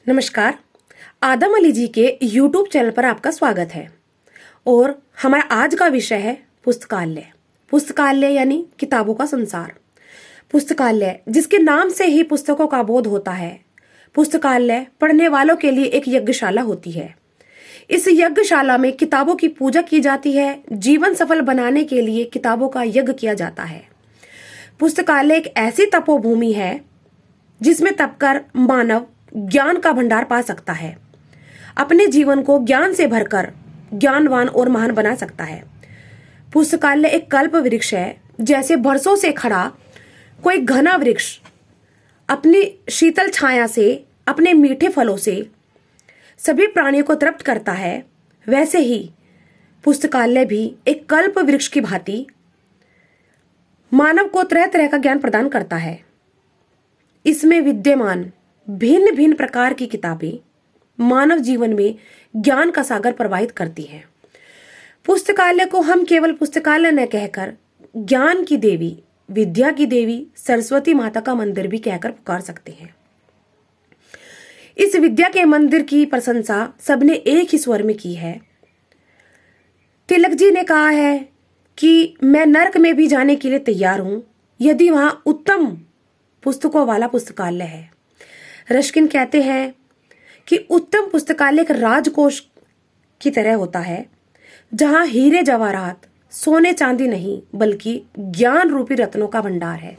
नमस्कार। आदम अली जी के YouTube channel पर आपका स्वागत है। और हमारा आज का विषय है पुस्तकालय। पुस्तकालय यानी किताबों का संसार। पुस्तकालय जिसके नाम से ही पुस्तकों का बोध होता है। पुस्तकालय पढ़ने वालों के लिए एक यज्ञशाला होती है। इस यज्ञशाला में किताबों की पूजा की जाती है। जीवन सफल बनाने के लिए किताबों का यज्ञ किया जाता है। पुस्तकालय एक ऐसी तपोभूमि है जिसमें तपकर मानव ज्ञान का भंडार पा सकता है, अपने जीवन को ज्ञान से भरकर ज्ञानवान और महान बना सकता है। पुस्तकालय एक कल्प वृक्ष है, जैसे बरसों से खड़ा कोई घना वृक्ष अपनी शीतल छाया से, अपने मीठे फलों से सभी प्राणियों को तृप्त करता है। वैसे ही पुस्तकालय भी एक कल्प वृक्ष की भांति मानव को तरह तरह का ज्ञान प्रदान करता है। इसमें विद्यमान भिन्न भिन्न प्रकार की किताबें मानव जीवन में ज्ञान का सागर प्रवाहित करती हैं। पुस्तकालय को हम केवल पुस्तकालय न कहकर ज्ञान की देवी, विद्या की देवी सरस्वती माता का मंदिर भी कहकर पुकार सकते हैं। इस विद्या के मंदिर की प्रशंसा सबने एक ही स्वर में की है। तिलक जी ने कहा है कि मैं नरक में भी जाने के लिए तैयार हूं यदि वहां उत्तम पुस्तकों वाला पुस्तकालय है। रश्किन कहते हैं कि उत्तम पुस्तकालय एक राजकोष की तरह होता है, जहां हीरे जवाहरात, सोने चांदी नहीं बल्कि ज्ञान रूपी रत्नों का भंडार है।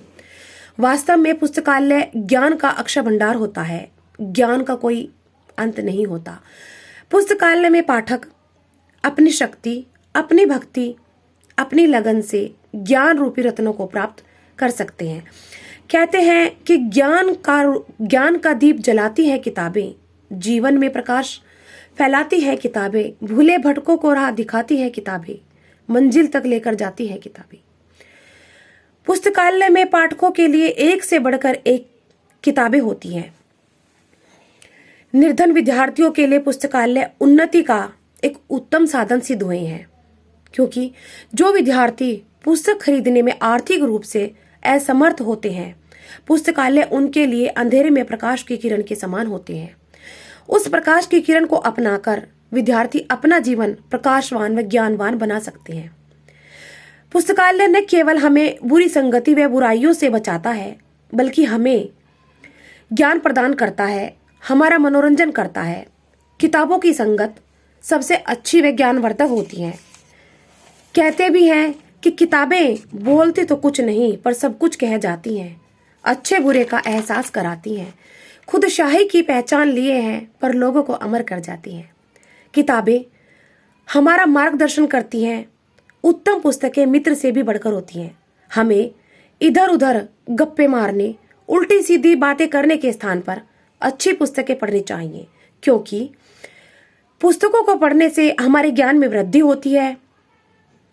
वास्तव में पुस्तकालय ज्ञान का अक्षय भंडार होता है। ज्ञान का कोई अंत नहीं होता। पुस्तकालय में पाठक अपनी शक्ति, अपनी भक्ति, अपनी लगन से ज्ञान रूपी रत्नों को प्राप्त कर सकते हैं। कहते हैं कि ज्ञान का दीप जलाती है किताबें, जीवन में प्रकाश फैलाती है किताबें, भूले भटकों को राह दिखाती है किताबें, मंजिल तक लेकर जाती है किताबें। पुस्तकालय में पाठकों के लिए एक से बढ़कर एक किताबें होती हैं। निर्धन विद्यार्थियों के लिए पुस्तकालय उन्नति का एक उत्तम साधन सिद्ध हुए हैं, क्योंकि जो विद्यार्थी पुस्तक खरीदने में आर्थिक रूप से असमर्थ होते हैं, पुस्तकालय उनके लिए अंधेरे में प्रकाश की किरण के समान होते हैं। उस प्रकाश की किरण को अपनाकर विद्यार्थी अपना जीवन प्रकाशवान व ज्ञानवान बना सकते हैं। पुस्तकालय न केवल हमें बुरी संगति व बुराइयों से बचाता है, बल्कि हमें ज्ञान प्रदान करता है, हमारा मनोरंजन करता है। किताबों की संगत सबसे अच्छी व ज्ञानवर्धक होती है। कहते भी हैं कि किताबें बोलती तो कुछ नहीं पर सब कुछ कह जाती हैं, अच्छे बुरे का एहसास कराती हैं, खुद शाही की पहचान लिए हैं पर लोगों को अमर कर जाती हैं। किताबें हमारा मार्गदर्शन करती हैं। उत्तम पुस्तकें मित्र से भी बढ़कर होती हैं। हमें इधर उधर गप्पे मारने, उल्टी सीधी बातें करने के स्थान पर अच्छी पुस्तकें पढ़नी चाहिए, क्योंकि पुस्तकों को पढ़ने से हमारे ज्ञान में वृद्धि होती है,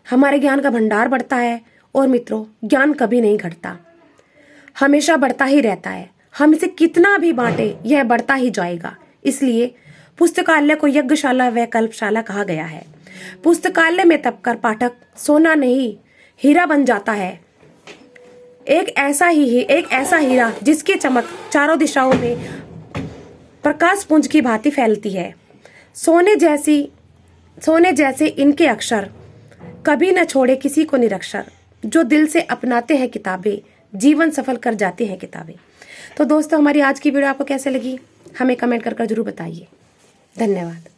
हमारे ज्ञान का भंडार बढ़ता है। और मित्रों, ज्ञान कभी नहीं घटता, हमेशा बढ़ता ही रहता है। हम इसे कितना भी बांटे, यह बढ़ता ही जाएगा। इसलिए पुस्तकालय को यज्ञशाला व कल्पशाला कहा गया है। पुस्तकालय में तपकर पाठक सोना नहीं हीरा बन जाता है। एक ऐसा हीरा जिसकी चमक चारों दिशाओं में प्रकाश पुंज की भांति फैलती है। सोने जैसे इनके अक्षर कभी न छोड़े किसी को निरक्षर। जो दिल से अपनाते हैं किताबें, जीवन सफल कर जाते हैं किताबें। तो दोस्तों, हमारी आज की वीडियो आपको कैसे लगी हमें कमेंट कर जरूर बताइए। धन्यवाद।